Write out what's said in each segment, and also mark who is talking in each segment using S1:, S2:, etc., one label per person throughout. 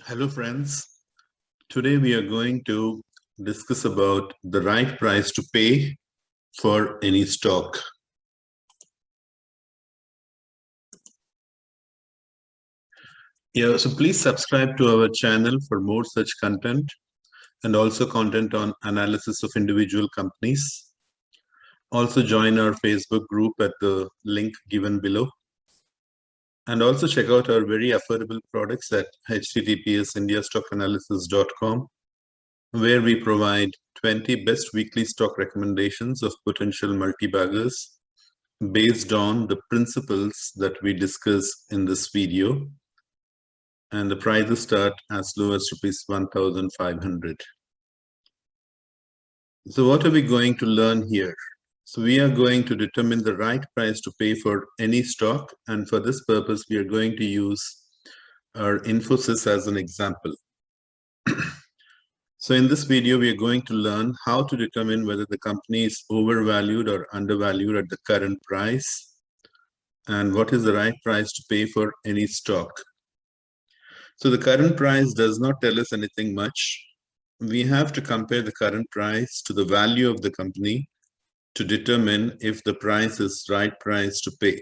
S1: Hello friends, today we are going to discuss about the right price to pay for any stock. So please subscribe to our channel for more such content and also content on analysis of individual companies. Also join our Facebook group at the link given below. And also check out our very affordable products at https://indiastockanalysis.com, where we provide 20 best weekly stock recommendations of potential multi-baggers based on the principles that we discuss in this video. And the prices start as low as ₹1,500. So what are we going to learn here? So we are going to determine the right price to pay for any stock. And for this purpose, we are going to use our Infosys as an example. So in this video, we are going to learn how to determine whether the company is overvalued or undervalued at the current price, and what is the right price to pay for any stock. So the current price does not tell us anything much. We have to compare the current price to the value of the company to determine if the price is right price to pay.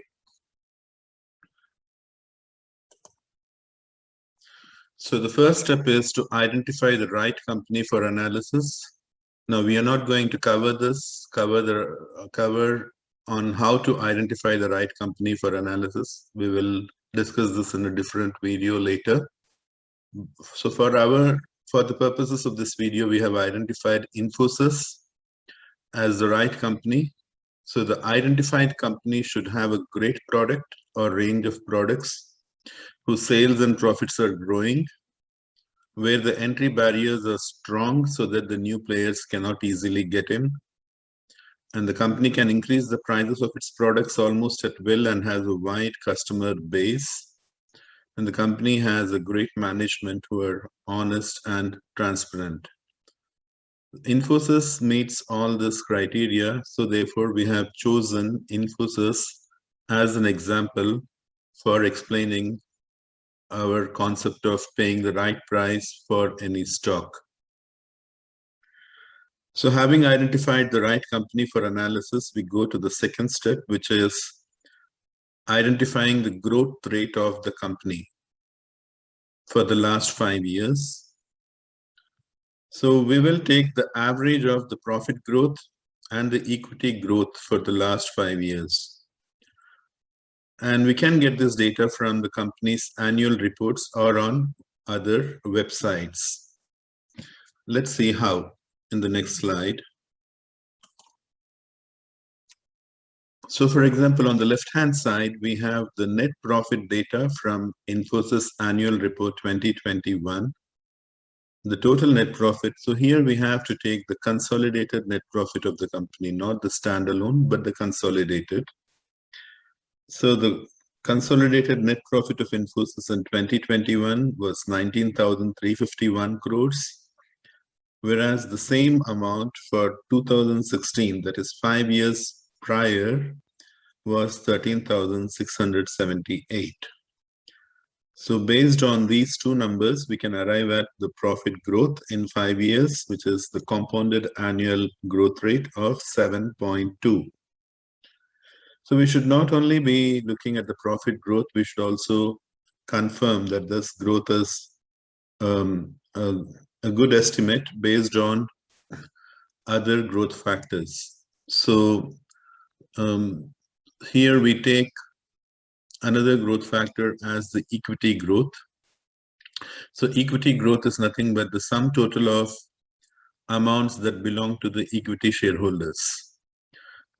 S1: So the first step is to identify the right company for analysis. Now we are not going to cover on how to identify the right company for analysis. We will discuss this in a different video later. So for the purposes of this video, we have identified Infosys as the right company. So the identified company should have a great product or range of products whose sales and profits are growing, where the entry barriers are strong so that the new players cannot easily get in, and the company can increase the prices of its products almost at will and has a wide customer base, and the company has a great management who are honest and transparent. Infosys meets all this criteria, so therefore we have chosen Infosys as an example for explaining our concept of paying the right price for any stock. So having identified the right company for analysis, we go to the second step, which is identifying the growth rate of the company for the last 5 years. So we will take the average of the profit growth and the equity growth for the last 5 years. And we can get this data from the company's annual reports or on other websites. Let's see how in the next slide. So for example, on the left-hand side, we have the net profit data from Infosys Annual Report 2021. The total net profit. So here we have to take the consolidated net profit of the company, not the standalone, but the consolidated. So the consolidated net profit of Infosys in 2021 was 19,351 crores, whereas the same amount for 2016, that is 5 years prior, was 13,678. So based on these two numbers, we can arrive at the profit growth in 5 years, which is the compounded annual growth rate of 7.2. So we should not only be looking at the profit growth, we should also confirm that this growth is a good estimate based on other growth factors. So here we take another growth factor as the equity growth. So equity growth is nothing but the sum total of amounts that belong to the equity shareholders.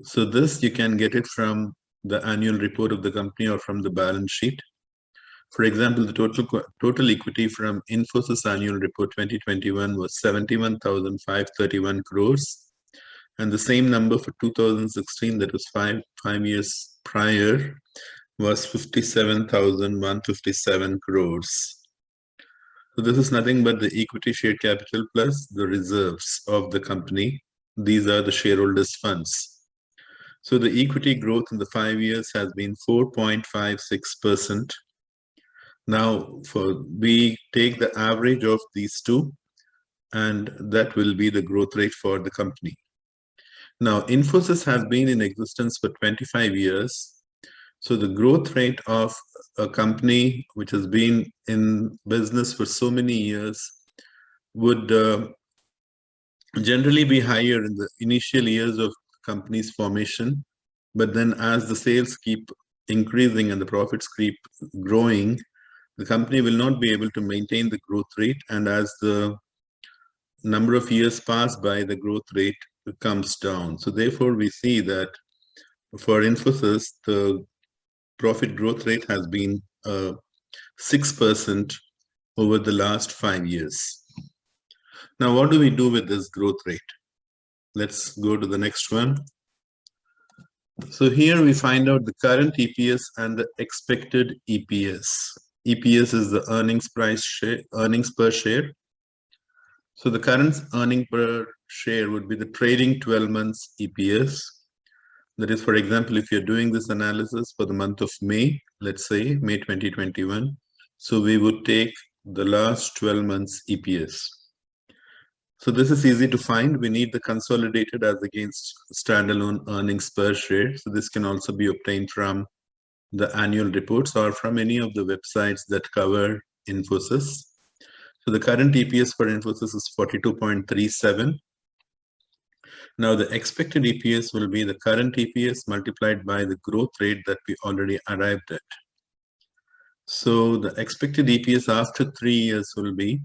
S1: So this you can get it from the annual report of the company or from the balance sheet. For example, the total equity from Infosys Annual Report 2021 was 71,531 crores. And the same number for 2016, that was five years prior, was 57,157 crores. So this is nothing but the equity share capital plus the reserves of the company. These are the shareholders' funds. So the equity growth in the 5 years has been 4.56%. Now, we take the average of these two, and that will be the growth rate for the company. Now, Infosys has been in existence for 25 years. So the growth rate of a company which has been in business for so many years would generally be higher in the initial years of company's formation. But then as the sales keep increasing and the profits keep growing, the company will not be able to maintain the growth rate. And as the number of years pass by, the growth rate comes down. So therefore, we see that for Infosys, the profit growth rate has been 6% over the last 5 years. Now, what do we do with this growth rate? Let's go to the next one. So here we find out the current EPS and the expected EPS. EPS is the earnings per share. So the current earning per share would be the trailing 12 months EPS. That is, for example, if you're doing this analysis for the month of May, let's say May 2021, so we would take the last 12 months EPS. So this is easy to find. We need the consolidated as against standalone earnings per share. So this can also be obtained from the annual reports or from any of the websites that cover Infosys. So the current EPS for Infosys is 42.37. Now the expected EPS will be the current EPS multiplied by the growth rate that we already arrived at. So the expected EPS after 3 years will be,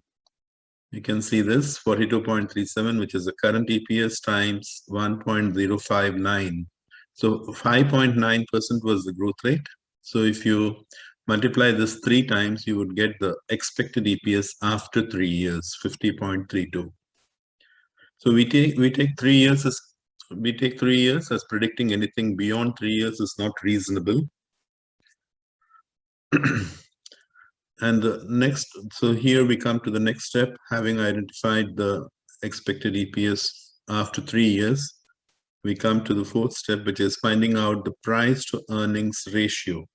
S1: you can see this 42.37, which is the current EPS times 1.059. So 5.9% was the growth rate. So if you multiply this 3 times, you would get the expected EPS after 3 years, 50.32. So we take 3 years as predicting anything beyond 3 years is not reasonable. And the next, so here we come to the next step, having identified the expected EPS after 3 years. We come to the fourth step, which is finding out the price to earnings ratio.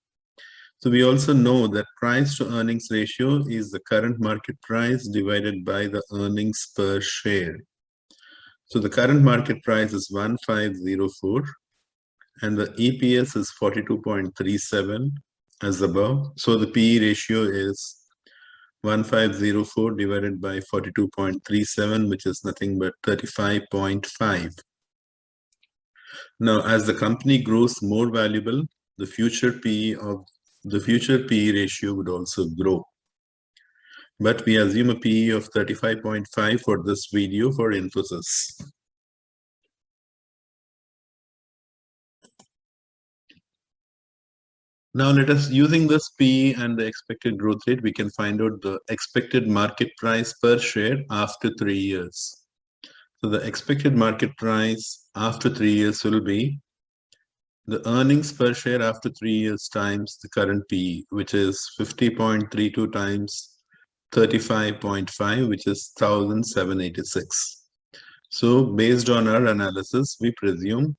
S1: So we also know that price to earnings ratio is the current market price divided by the earnings per share. So the current market price is 1504 and the EPS is 42.37 as above. So the PE ratio is 1504 divided by 42.37, which is nothing but 35.5. Now, as the company grows more valuable, the future PE ratio would also grow. But we assume a PE of 35.5 for this video for Infosys. Now let us, using this PE and the expected growth rate, we can find out the expected market price per share after 3 years. So the expected market price after 3 years will be the earnings per share after 3 years times the current PE, which is 50.32 times 35.5, which is 1,786. So based on our analysis, we presume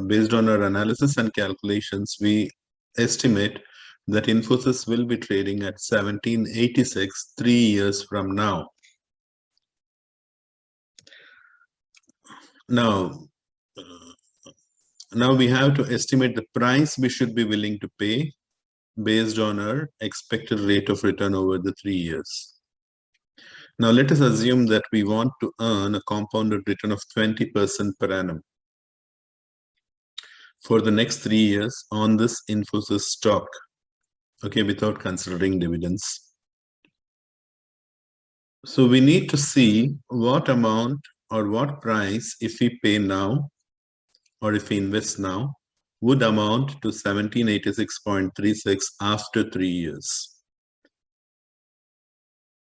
S1: based on our analysis and calculations, we estimate that Infosys will be trading at 1786 3 years from now. Now we have to estimate the price we should be willing to pay based on our expected rate of return over the 3 years. Now let us assume that we want to earn a compounded return of 20% per annum for the next 3 years on this Infosys stock, okay, without considering dividends. So we need to see what amount or what price, if we pay now or if we invest now, would amount to 1786.36 after 3 years.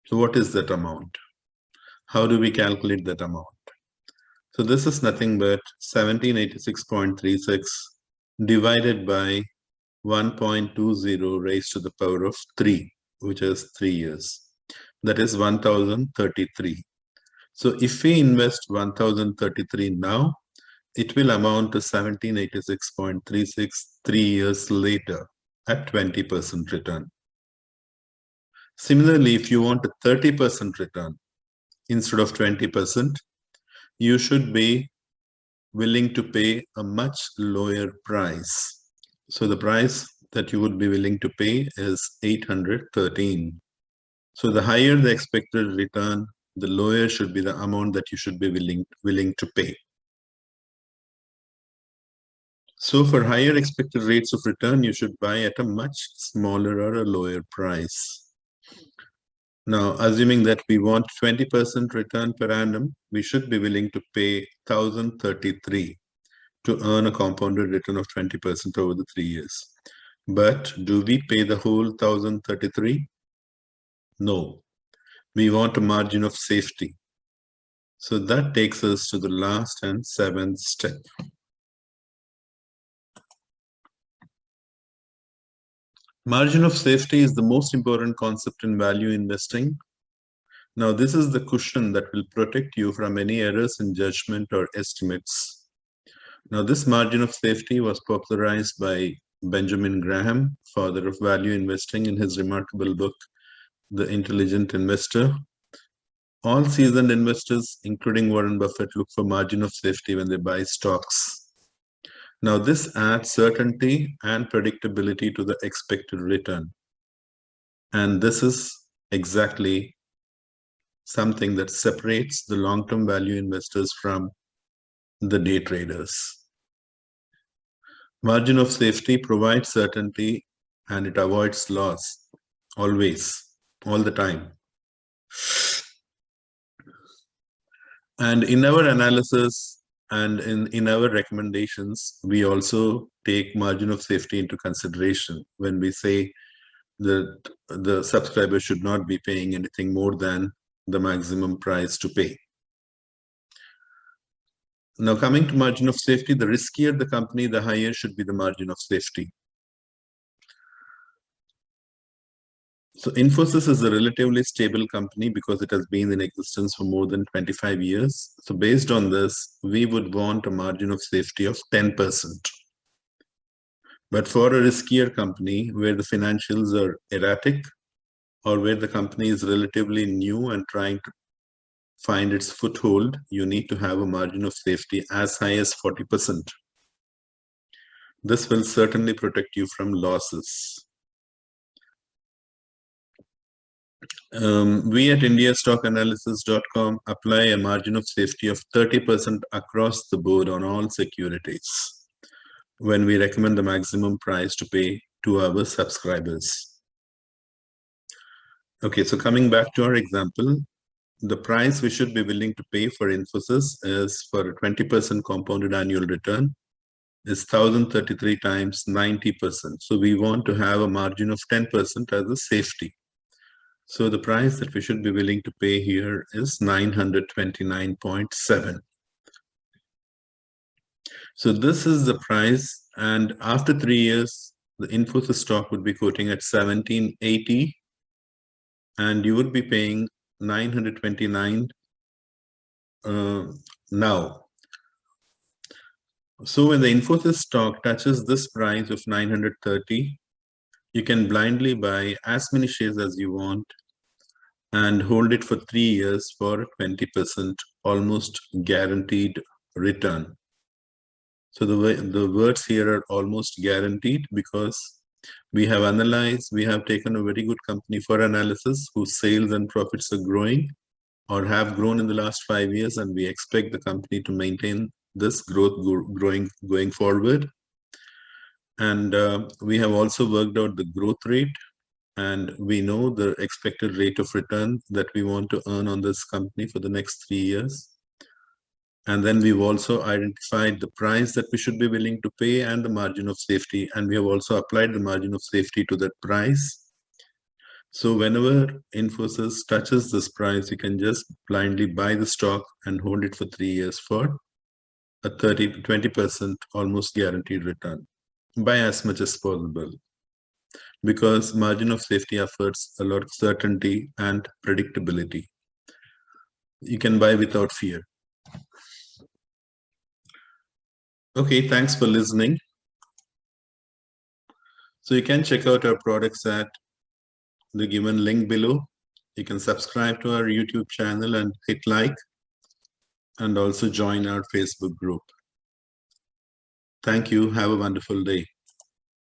S1: So what is that amount? How do we calculate that amount? So this is nothing but 1786.36 divided by 1.20 raised to the power of 3, which is 3 years. That is 1033. So if we invest 1033 now, it will amount to 1786.36 3 years later at 20% return. Similarly, if you want a 30% return instead of 20%, you should be willing to pay a much lower price. So the price that you would be willing to pay is 813. So the higher the expected return, the lower should be the amount that you should be willing to pay. So for higher expected rates of return, you should buy at a much smaller or a lower price. Now, assuming that we want 20% return per annum, we should be willing to pay 1,033 to earn a compounded return of 20% over the 3 years. But do we pay the whole 1,033? No. We want a margin of safety. So that takes us to the last and 7th step. Margin of safety is the most important concept in value investing. Now, this is the cushion that will protect you from any errors in judgment or estimates. Now, this margin of safety was popularized by Benjamin Graham, father of value investing, in his remarkable book, The Intelligent Investor. All seasoned investors, including Warren Buffett, look for margin of safety when they buy stocks. Now, this adds certainty and predictability to the expected return. And this is exactly something that separates the long-term value investors from the day traders. Margin of safety provides certainty and it avoids loss, always, all the time. And in our analysis and in our recommendations, we also take margin of safety into consideration when we say that the subscriber should not be paying anything more than the maximum price to pay. Now, coming to margin of safety, the riskier the company, the higher should be the margin of safety. So Infosys is a relatively stable company because it has been in existence for more than 25 years. So based on this, we would want a margin of safety of 10%. But for a riskier company where the financials are erratic or where the company is relatively new and trying to find its foothold, you need to have a margin of safety as high as 40%. This will certainly protect you from losses. We at indiastockanalysis.com apply a margin of safety of 30% across the board on all securities when we recommend the maximum price to pay to our subscribers. Okay, so coming back to our example, the price we should be willing to pay for Infosys is for a 20% compounded annual return is 1,033 times 90%. So we want to have a margin of 10% as a safety. So the price that we should be willing to pay here is 929.7. So this is the price, and after 3 years, the Infosys stock would be quoting at 1780, and you would be paying 929 now. So when the Infosys stock touches this price of 930, you can blindly buy as many shares as you want and hold it for 3 years for 20% almost guaranteed return. So the words here are almost guaranteed because we have analyzed, we have taken a very good company for analysis whose sales and profits are growing or have grown in the last 5 years, and we expect the company to maintain this growth going forward. And we have also worked out the growth rate, and we know the expected rate of return that we want to earn on this company for the next 3 years. And then we've also identified the price that we should be willing to pay and the margin of safety. And we have also applied the margin of safety to that price. So whenever Infosys touches this price, you can just blindly buy the stock and hold it for 3 years for a 20% almost guaranteed return. Buy as much as possible, because margin of safety offers a lot of certainty and predictability. You can buy without fear. Okay, thanks for listening. So you can check out our products at the given link below. You can subscribe to our YouTube channel and hit like, and also join our Facebook group. Thank you. Have a wonderful day.